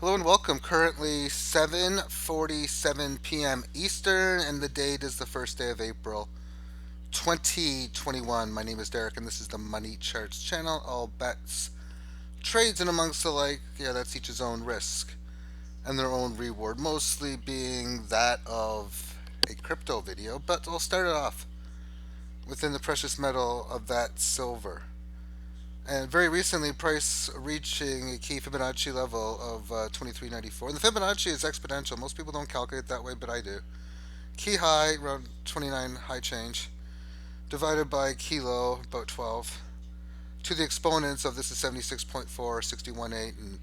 Hello and welcome. Currently 7:47 p.m. Eastern, and the date is the first day of April 2021. My name is Derek, and this is the Money Charts channel. All bets, trades, and amongst the like, yeah, that's each his own risk and their own reward, mostly being that of a crypto video. But I'll start it off within the precious metal of that silver. And very recently, price reaching a key Fibonacci level of 23.94. And the Fibonacci is exponential. Most people don't calculate it that way, but I do. Key high, around 29 high change, divided by key low, about 12. To the exponents of this is 76.4, 61.8, and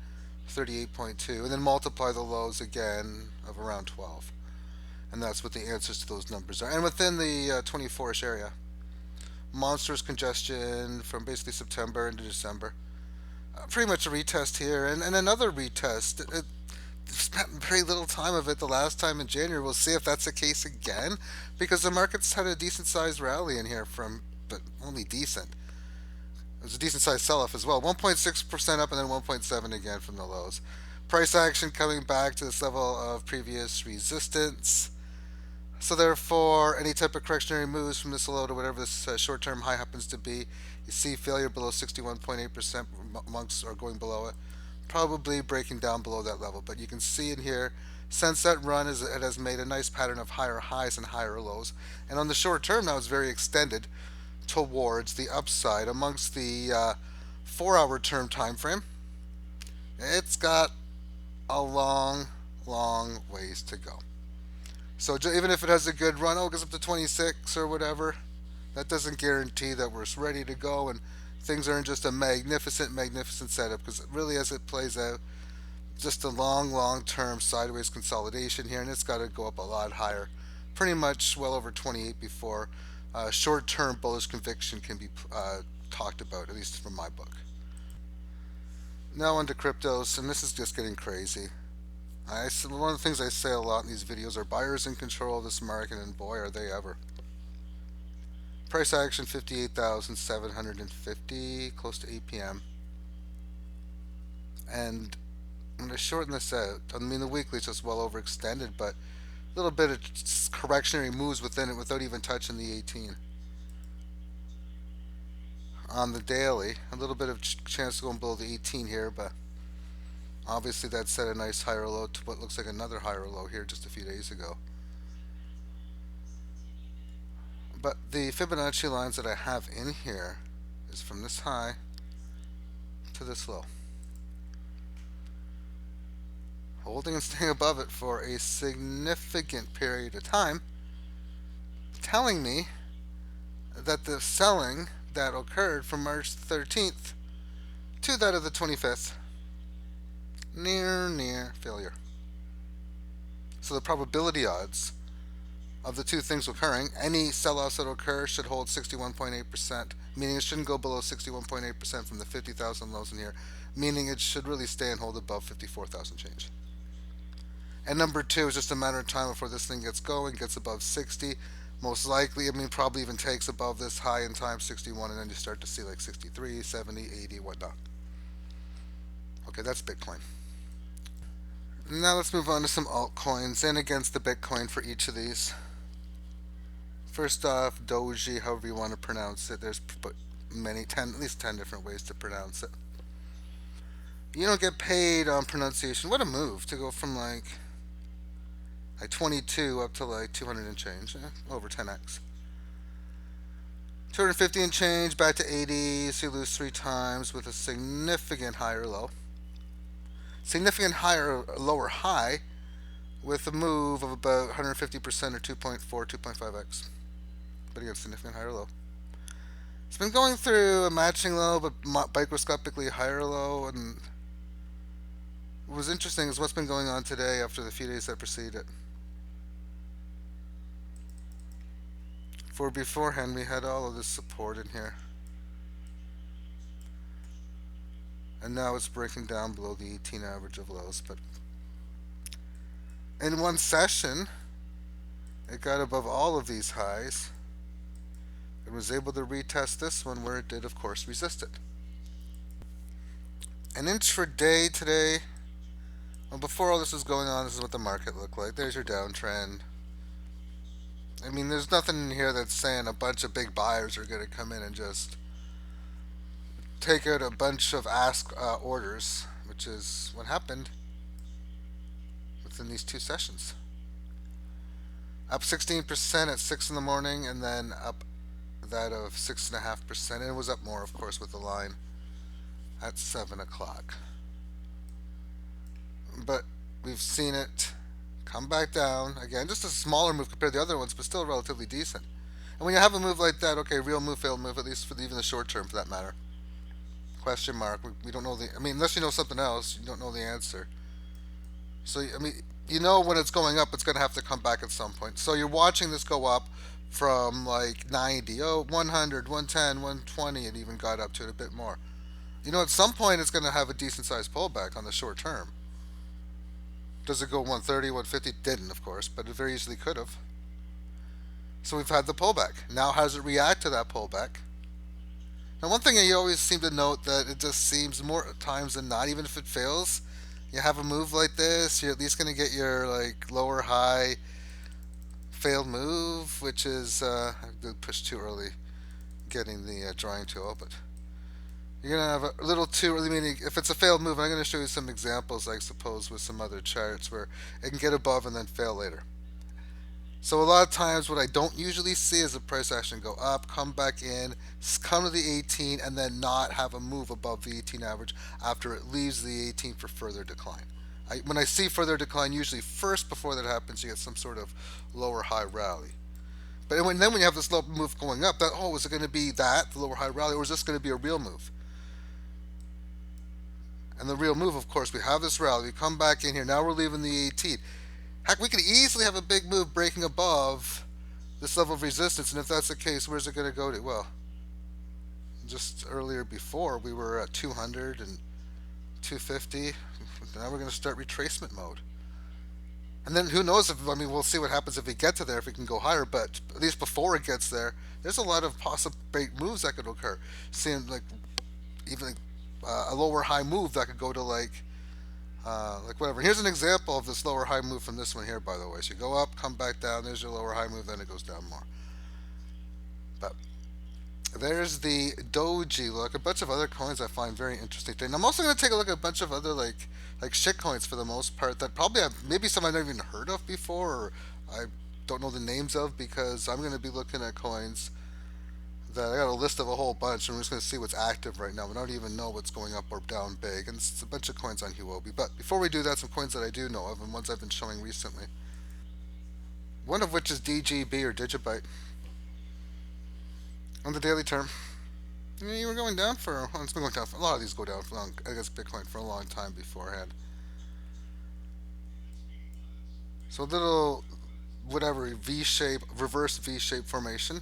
38.2. And then multiply the lows again of around 12. And that's what the answers to those numbers are. And within the 24-ish area, monstrous congestion from basically September into December. Pretty much a retest here, and another retest. Spent very little time of it the last time in January. We'll see if that's the case again, because the market's had a decent sized rally in here but only decent. It was a decent sized sell off as well. 1.6% up and then 1.7 again from the lows. Price action coming back to this level of previous resistance. So therefore, any type of correctionary moves from this low to whatever this short-term high happens to be, you see failure below 61.8% amongst or going below it, probably breaking down below that level. But you can see in here, since that run it has made a nice pattern of higher highs and higher lows. And on the short term now, it's very extended towards the upside. Amongst the 4-hour term time frame, it's got a long, long ways to go. So even if it has a good run, it goes up to 26 or whatever, that doesn't guarantee that we're ready to go and things are in just a magnificent, magnificent setup, because really, as it plays out, just a long, long term sideways consolidation here, and it's got to go up a lot higher, pretty much well over 28 before short term bullish conviction can be talked about, at least from my book. Now, onto cryptos, and this is just getting crazy. One of the things I say a lot in these videos are buyers in control of this market, and boy, are they ever. Price action 58,750, close to 8 p.m. And I'm going to shorten this out. I mean, the weekly is just well overextended, but a little bit of correctionary moves within it without even touching the 18. On the daily, a little bit of chance to go below the 18 here, but obviously that set a nice higher low to what looks like another higher low here just a few days ago. But the Fibonacci lines that I have in here is from this high to this low, holding and staying above it for a significant period of time, telling me that the selling that occurred from March 13th to that of the 25th, near failure. So the probability odds of the two things occurring, any sell-offs that occur should hold 61.8%, meaning it shouldn't go below 61.8% from the 50,000 lows in here, meaning it should really stay and hold above 54,000 change. And number two is just a matter of time before this thing gets going, gets above 60. Most likely, probably even takes above this high in time, 61, and then you start to see like 63, 70, 80, whatnot. Okay, that's Bitcoin. Now let's move on to some altcoins and against the Bitcoin for each of these. First off, Doji, however you want to pronounce it. There's at least 10 different ways to pronounce it. You don't get paid on pronunciation. What a move to go from like 22 up to like 200 and change, over 10x. 250 and change back to 80, so you lose 3 times with a significant higher low. Significant higher lower high with a move of about 150% or 2.4, 2.5x. But again, significant higher low. It's been going through a matching low, but microscopically higher low. And what was interesting is what's been going on today after the few days that precede it. For beforehand, we had all of this support in here. And now it's breaking down below the 18 average of lows. But in one session, it got above all of these highs. It was able to retest this one where it did, of course, resist it. And intraday today, Well, before all this was going on, this is what the market looked like. There's your downtrend. I mean, there's nothing in here that's saying a bunch of big buyers are going to come in and just take out a bunch of ask orders, which is what happened within these two sessions. Up 16% at 6 in the morning, and then up that of 6.5%. And it was up more, of course, with the line at 7 o'clock. But we've seen it come back down again, just a smaller move compared to the other ones, but still relatively decent. And when you have a move like that, okay, real move, failed move, at least for even the short term, for that matter. Question mark. We don't know the. I mean, unless you know something else, you don't know the answer. So I mean, you know when it's going up, it's going to have to come back at some point. So you're watching this go up from like 90, 100, 110, 120, it even got up to it a bit more. You know, at some point it's going to have a decent sized pullback on the short term. Does it go 130, 150? Didn't, of course, but it very easily could have. So we've had the pullback. Now, how does it react to that pullback? Now, one thing you always seem to note that it just seems more times than not, even if it fails, you have a move like this, you're at least going to get your like lower high failed move, which is I did push too early, getting the drawing tool, but you're gonna have a little too early. Meaning, if it's a failed move, I'm gonna show you some examples, I suppose, with some other charts where it can get above and then fail later. So a lot of times, what I don't usually see is the price action go up, come back in, come to the 18, and then not have a move above the 18 average after it leaves the 18 for further decline. When I see further decline, usually first before that happens, you get some sort of lower high rally. But then when you have this low move going up, that is it going to be that the lower high rally, or is this going to be a real move? And the real move, of course, we have this rally. We come back in here. Now we're leaving the 18. Heck, we could easily have a big move breaking above this level of resistance. And if that's the case, where's it going to go to? Well, just earlier before, we were at 200 and 250. Now we're going to start retracement mode. And then who knows if, I mean, we'll see what happens if we get to there, if we can go higher. But at least before it gets there, there's a lot of possible big moves that could occur. Seeing like even like, a lower high move that could go to like whatever. Here's an example of this lower high move from this one here, by the way. So you go up, come back down. There's your lower high move, then it goes down more. But there's the Doji look. A bunch of other coins I find very interesting. And I'm also going to take a look at a bunch of other like shit coins for the most part that probably have maybe some I've never even heard of before, or I don't know the names of, because I'm going to be looking at coins that I got a list of a whole bunch, and we're just going to see what's active right now. We don't even know what's going up or down big, and it's a bunch of coins on Huobi. But before we do that, some coins that I do know of, and ones I've been showing recently. One of which is DGB or Digibyte on the daily term. You were going down for, well, it's been going down for, a lot of these go down for long, I guess Bitcoin for a long time beforehand. So a little, whatever, V shape, reverse V shape formation.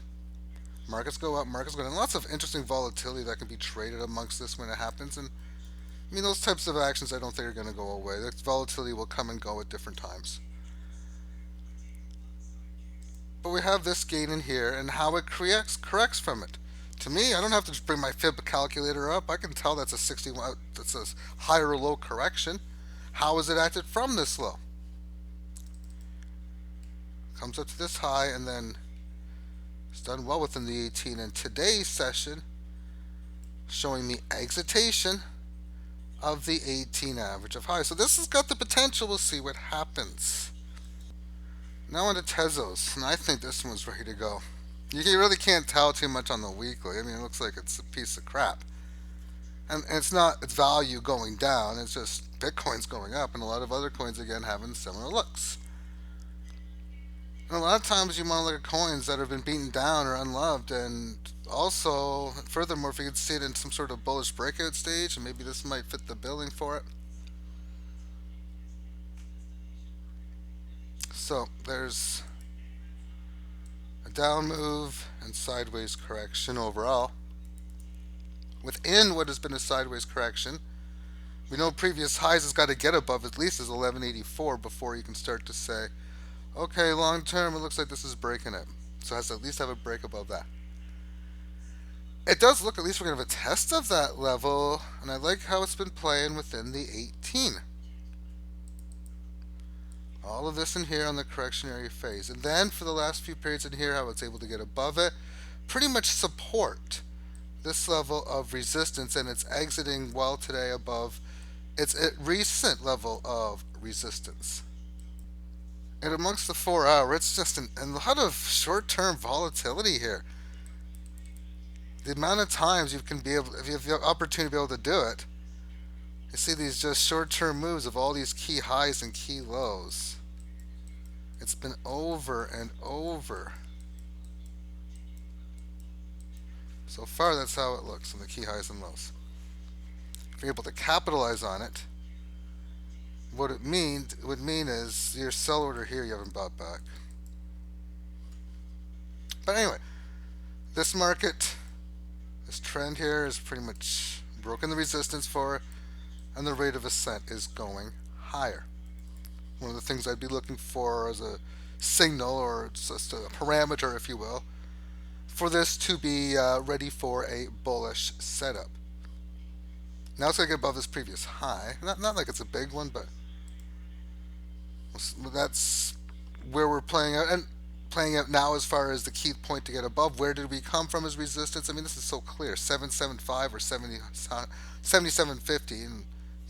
Markets go up, markets go down. Lots of interesting volatility that can be traded amongst this when it happens. And I mean, those types of actions I don't think are going to go away. The volatility will come and go at different times. But we have this gain in here and how it corrects from it. To me, I don't have to bring my fib calculator up. I can tell that's a 61, that's a high or low correction. How is it acted from this low? Comes up to this high and then it's done well within the 18. And today's session showing the exitation of the 18 average of high. So this has got the potential. We'll see what happens. Now on to Tezos, and I think this one's ready to go. You really can't tell too much on the weekly. I mean, it looks like it's a piece of crap. And it's not its value going down, it's just Bitcoin's going up, and a lot of other coins, again, having similar looks. And a lot of times you want to look at coins that have been beaten down or unloved, and also, furthermore, if you could see it in some sort of bullish breakout stage, and maybe this might fit the billing for it. So there's a down move and sideways correction overall. Within what has been a sideways correction, we know previous highs has got to get above at least as 1184 before you can start to say, okay, long term, it looks like this is breaking it. So it has to at least have a break above that. It does look, at least we're going to have a test of that level, and I like how it's been playing within the 18. All of this in here on the correctionary phase. And then for the last few periods in here, how it's able to get above it, pretty much support this level of resistance, and it's exiting well today above its recent level of resistance. And amongst the 4 hour, it's just a lot of short-term volatility here. The amount of times you can be able, if you have the opportunity to be able to do it, you see these just short-term moves of all these key highs and key lows. It's been over and over. So far, that's how it looks on the key highs and lows. If you're able to capitalize on it, what it would mean is your sell order here you haven't bought back. But anyway, this market, this trend here is pretty much broken the resistance for it, and the rate of ascent is going higher. One of the things I'd be looking for as a signal, or just a parameter, if you will, for this to be ready for a bullish setup. Now it's going to get above this previous high. Not like it's a big one, but that's where we're playing out. And playing out now as far as the key point to get above. Where did we come from as resistance? I mean, this is so clear. 775 or 7750. And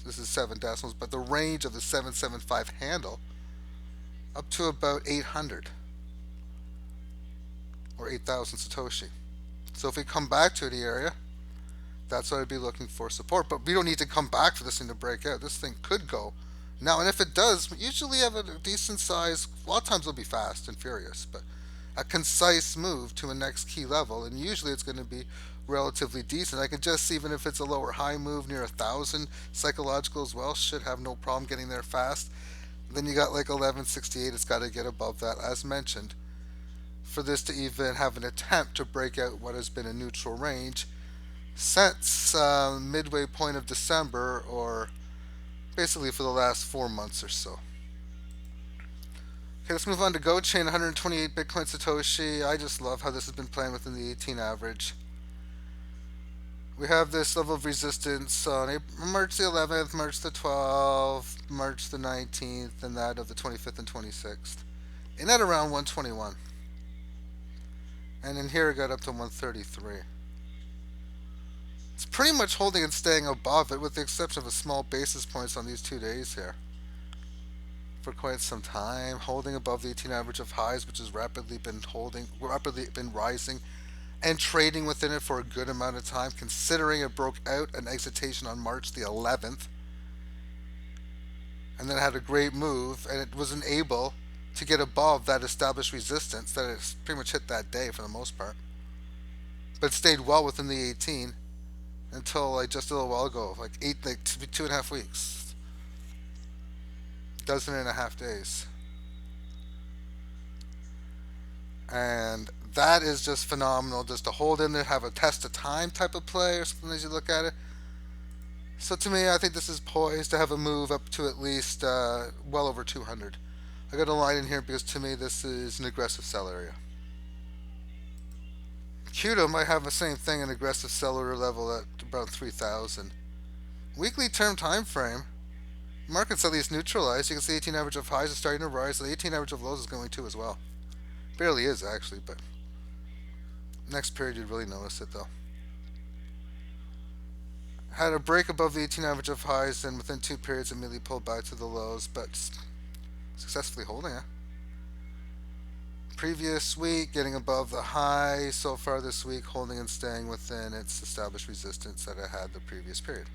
this is 7 decimals. But the range of the 775 handle up to about 800. Or 8,000 Satoshi. So if we come back to the area, that's what I'd be looking for support. But we don't need to come back for this thing to break out. This thing could go now, and if it does, we usually have a decent size. A lot of times it'll be fast and furious, but a concise move to a next key level, and usually it's going to be relatively decent. I could just, even if it's a lower high move near 1,000 psychological as well, should have no problem getting there fast. Then you got like 1168. It's got to get above that, as mentioned, for this to even have an attempt to break out what has been a neutral range since midway point of December, or basically for the last 4 months or so. Okay, let's move on to Go Chain, 128 Bitcoin Satoshi. I just love how this has been playing within the 18 average. We have this level of resistance on March the 11th, March the 12th, March the 19th, and that of the 25th and 26th. And at around 121. And in here it got up to 133. It's pretty much holding and staying above it, with the exception of a small basis points on these 2 days here. For quite some time, holding above the 18 average of highs, which has rapidly been rising, and trading within it for a good amount of time, considering it broke out an excitation on March the 11th, and then it had a great move, and it wasn't able to get above that established resistance that it pretty much hit that day for the most part, but it stayed well within the 18 until like just a little while ago, like 2.5 weeks, dozen and a half days. And that is just phenomenal, just to hold in there, have a test of time type of play or something as you look at it. So to me, I think this is poised to have a move up to at least well over 200. I got a line in here because to me this is an aggressive sell area. QDO might have the same thing, an aggressive seller level at about 3,000. Weekly term time frame, market's at least neutralized. You can see 18 average of highs is starting to rise. So the 18 average of lows is going to as well. Barely is actually, but next period you'd really notice it though. Had a break above the 18 average of highs, and within 2 periods immediately pulled back to the lows, but successfully holding it. Previous week getting above the high. So far this week holding and staying within its established resistance that it had the previous period.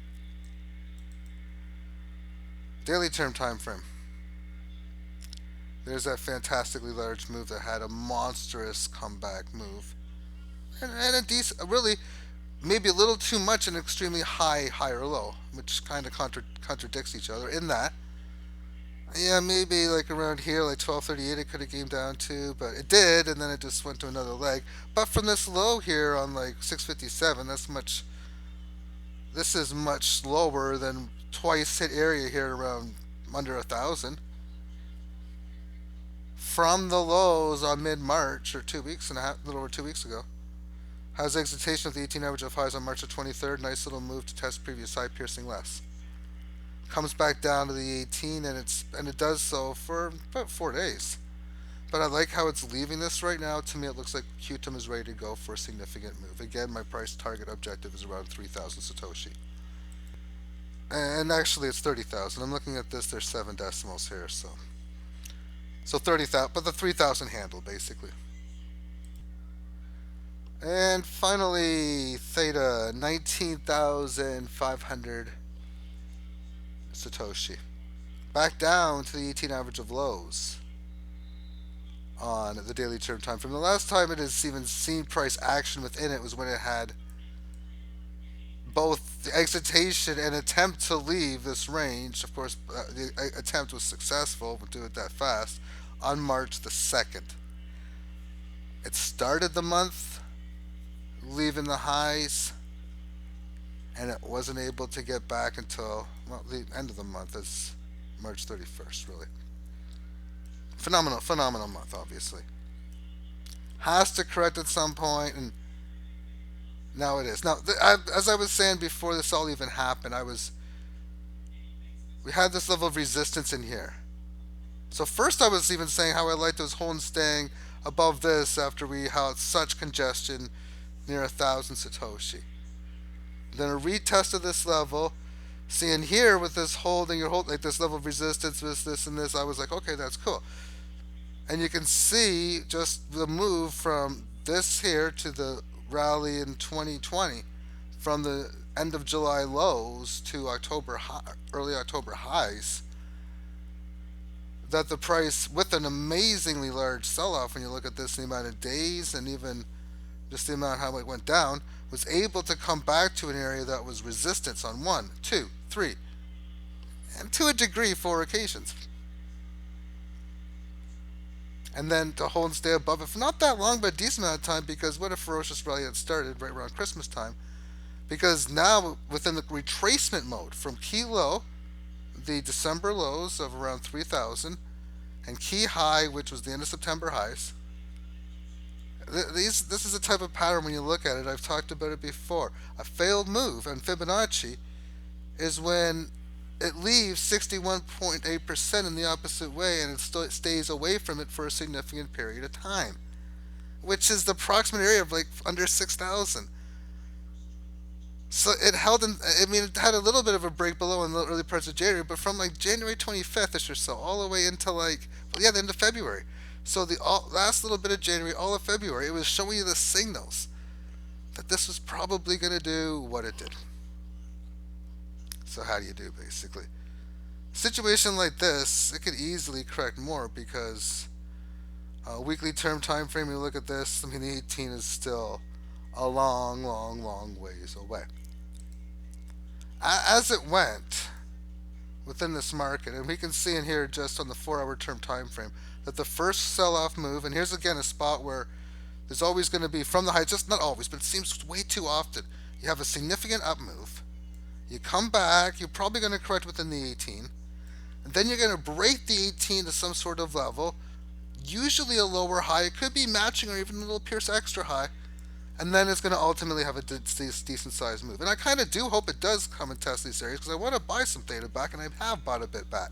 Daily term time frame. There's that fantastically large move that had a monstrous comeback move, and a decent, really maybe a little too much, an extremely high or low, which kind of contradicts each other in that. Yeah, maybe like around here, like 1238, it could have came down to, but it did, and then it just went to another leg. But from this low here on like 657, this is much lower than twice hit area here around under 1,000. From the lows on mid-March, or 2 weeks and a half, a little over 2 weeks ago, has excitation of the 18 average of highs on March the 23rd. Nice little move to test previous high, piercing less. comes back down to the 18, and it does so for about 4 days. But I like how it's leaving this right now. To me, it looks like Qtum is ready to go for a significant move. Again, my price target objective is around 3,000 Satoshi. And actually, it's 30,000. I'm looking at this, there's 7 decimals here, so 30,000, but the 3,000 handle, basically. And finally, Theta, 19,500 Satoshi. Back down to the 18 average of lows on the daily term time frame. The last time it has even seen price action within it was when it had both the excitation and attempt to leave this range. Of course, the attempt was successful. We'll do it that fast on March the 2nd. It started the month leaving the highs, and it wasn't able to get back until, well, the end of the month is March 31st. Really phenomenal month. Obviously, has to correct at some point, and now it is. Now, as I was saying before this all even happened, we had this level of resistance in here. So first, I was even saying how I liked those horns staying above this after we had such congestion near 1,000 Satoshi. Then a retest of this level, seeing here with this holding your hold like this level of resistance, this and this, I was like, okay, that's cool. And you can see just the move from this here to the rally in 2020, from the end of July lows to early October highs, that the price, with an amazingly large sell-off, when you look at this, the amount of days and even just the amount how it went down, was able to come back to an area that was resistance on one, two, three, and to a degree 4 occasions. And then to hold and stay above it for not that long, but a decent amount of time, because what a ferocious rally had started right around Christmas time. Because now, within the retracement mode, from key low, the December lows of around 3,000, and key high, which was the end of September highs, this is a type of pattern when you look at it. I've talked about it before. A failed move and Fibonacci is when it leaves 61.8% in the opposite way, and it stays away from it for a significant period of time, which is the approximate area of like under 6,000. So it held in, I mean, it had a little bit of a break below in the early parts of January, but from like January 25th or so, all the way into like, well, yeah, the end of February. So the last little bit of January, all of February, it was showing you the signals that this was probably going to do what it did. So how do you do, basically? Situation like this, it could easily correct more, because weekly term time frame, you look at this, I mean, the 18 is still a long ways away. As it went within this market, and we can see in here just on the 4-hour term time frame that the first sell-off move, and here's again a spot where there's always going to be from the high, just not always, but it seems way too often, you have a significant up move, you come back, you're probably going to correct within the 18, and then you're going to break the 18 to some sort of level, usually a lower high, it could be matching or even a little pierce extra high, and then it's going to ultimately have a decent sized move. And I kind of do hope it does come and test these areas, because I want to buy some theta back, and I have bought a bit back.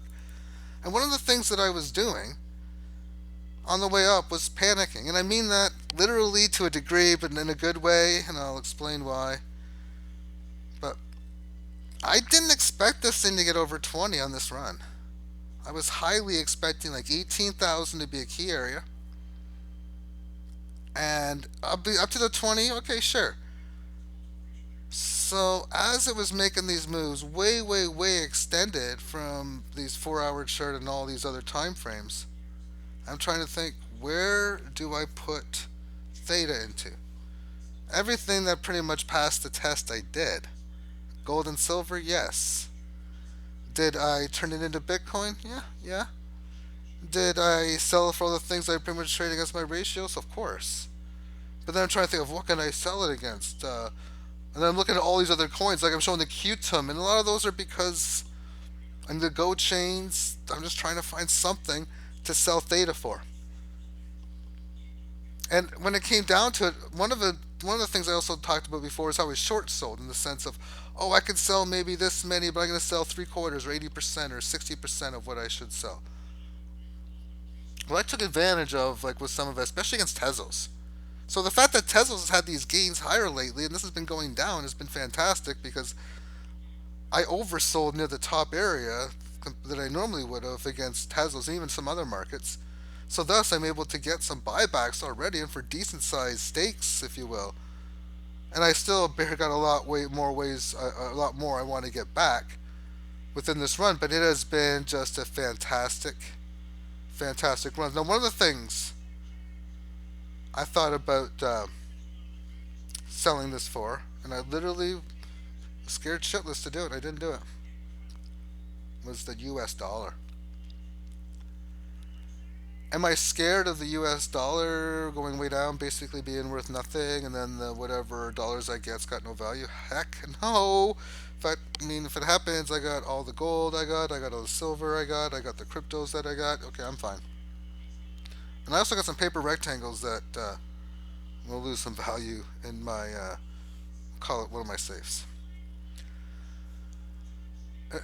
And one of the things that I was doing on the way up was panicking, and I mean that literally to a degree, but in a good way, and I'll explain why. But I didn't expect this thing to get over 20 on this run. I was highly expecting like 18,000 to be a key area, and I'll be up to the 20. Okay, sure. So as it was making these moves way extended from these 4-hour chart and all these other time frames, I'm trying to think, where do I put theta into? Everything that pretty much passed the test I did. Gold and silver, yes. Did I turn it into Bitcoin? Yeah. Did I sell it for all the things I pretty much trade against my ratios? Of course. But then I'm trying to think of what can I sell it against. And then I'm looking at all these other coins, like I'm showing the Qtum, and a lot of those are because in the Go chains, I'm just trying to find something to sell theta for. And when it came down to it, one of the one of the things I also talked about before is how I short sold in the sense of, oh, I could sell maybe this many, but I'm going to sell three quarters or 80% or 60% of what I should sell. Well, I took advantage of like with some of it, especially against Tezos. So the fact that Tezos has had these gains higher lately, and this has been going down, has been fantastic because I oversold near the top area that I normally would have against Tezos and even some other markets. So thus, I'm able to get some buybacks already and for decent sized stakes, if you will. And I still got a lot way more ways, a lot more I want to get back within this run. But it has been just a fantastic, fantastic run. Now, one of the things I thought about selling this for, and I literally was scared shitless to do it. I didn't do it. Was the U.S. dollar. Am I scared of the U.S. dollar going way down, basically being worth nothing, and then the whatever dollars I get's got no value? Heck no. If it happens, I got all the gold I got all the silver I got the cryptos that I got. Okay, I'm fine. And I also got some paper rectangles that will lose some value in my call it one of my safes.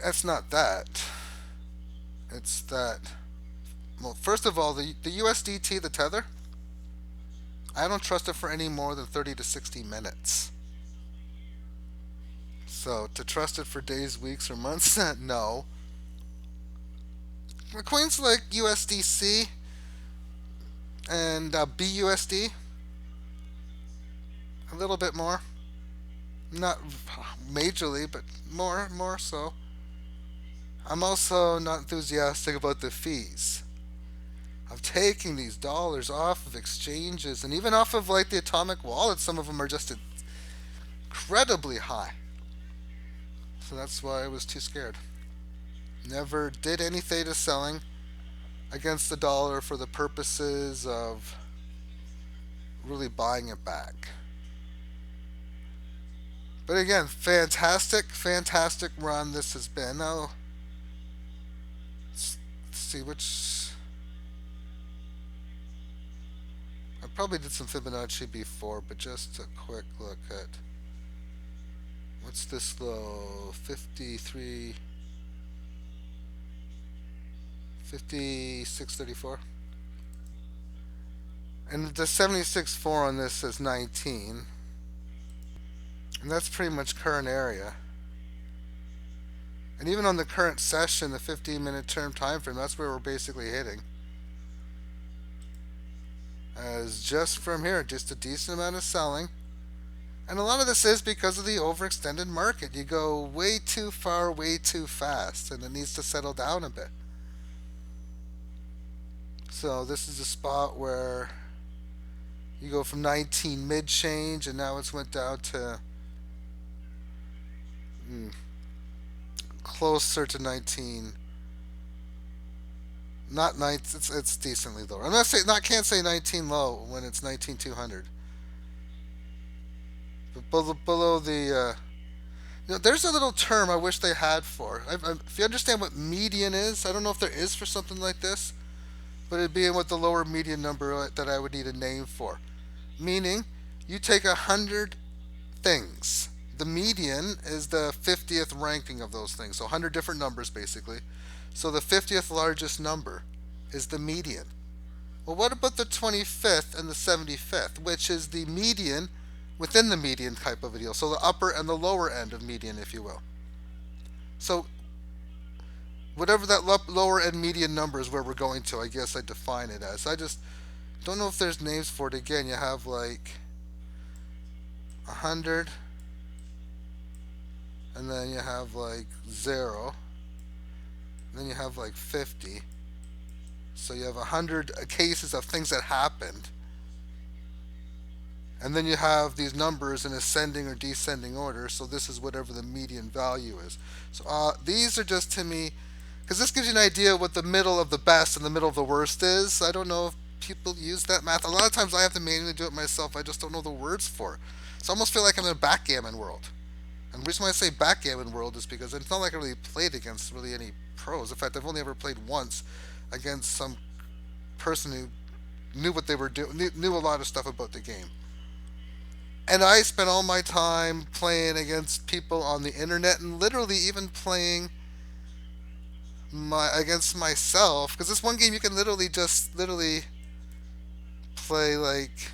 It's not that. It's that. Well, first of all, the USDT, the tether, I don't trust it for any more than 30 to 60 minutes. So to trust it for days, weeks, or months, no. The coins like USDC and BUSD, a little bit more. Not majorly, but more so. I'm also not enthusiastic about the fees of taking these dollars off of exchanges and even off of like the atomic wallet. Some of them are just incredibly high. So that's why I was too scared. Never did any theta selling against the dollar for the purposes of really buying it back. But again, fantastic, fantastic run this has been. Now, let's see which. I probably did some Fibonacci before, but just a quick look at what's this low? 53, 56.34. And the 76.4 on this is 19. And that's pretty much current area. And even on the current session, the 15-minute term time frame, that's where we're basically hitting. As just from here, just a decent amount of selling. And a lot of this is because of the overextended market. You go way too far, way too fast, and it needs to settle down a bit. So this is a spot where you go from 19 mid-change, and now it's went down to closer to 19. Not 9. It's decently lower. I'm not saying can't say 19 low when it's 19,200. But below the there's a little term I wish they had for. If you understand what median is, I don't know if there is for something like this, but it'd be what the lower median number that I would need a name for. Meaning, you take 100 things. The median is the 50th ranking of those things. So 100 different numbers basically. So the 50th largest number is the median. Well, what about the 25th and the 75th, which is the median within the median type of a deal? So the upper and the lower end of median, if you will. So whatever that lower end median number is where we're going to, I guess I define it as. I just don't know if there's names for it. Again, you have like 100, and then you have like 0. Then you have like 50. So you have 100 cases of things that happened. And then you have these numbers in ascending or descending order. So this is whatever the median value is. So these are just to me, because this gives you an idea what the middle of the best and the middle of the worst is. I don't know if people use that math. A lot of times I have to manually do it myself. I just don't know the words for it. So I almost feel like I'm in a backgammon world. And the reason why I say backgammon world is because it's not like I really played against really any pros. In fact, I've only ever played once against some person who knew what they were doing, knew a lot of stuff about the game. And I spent all my time playing against people on the internet and literally even playing my against myself because this one game you can literally play like,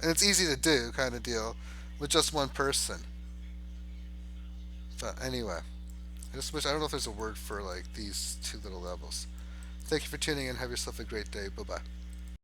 and it's easy to do kind of deal with just one person. But anyway, I just wish, I don't know if there's a word for like these two little levels. Thank you for tuning in. Have yourself a great day. Bye bye.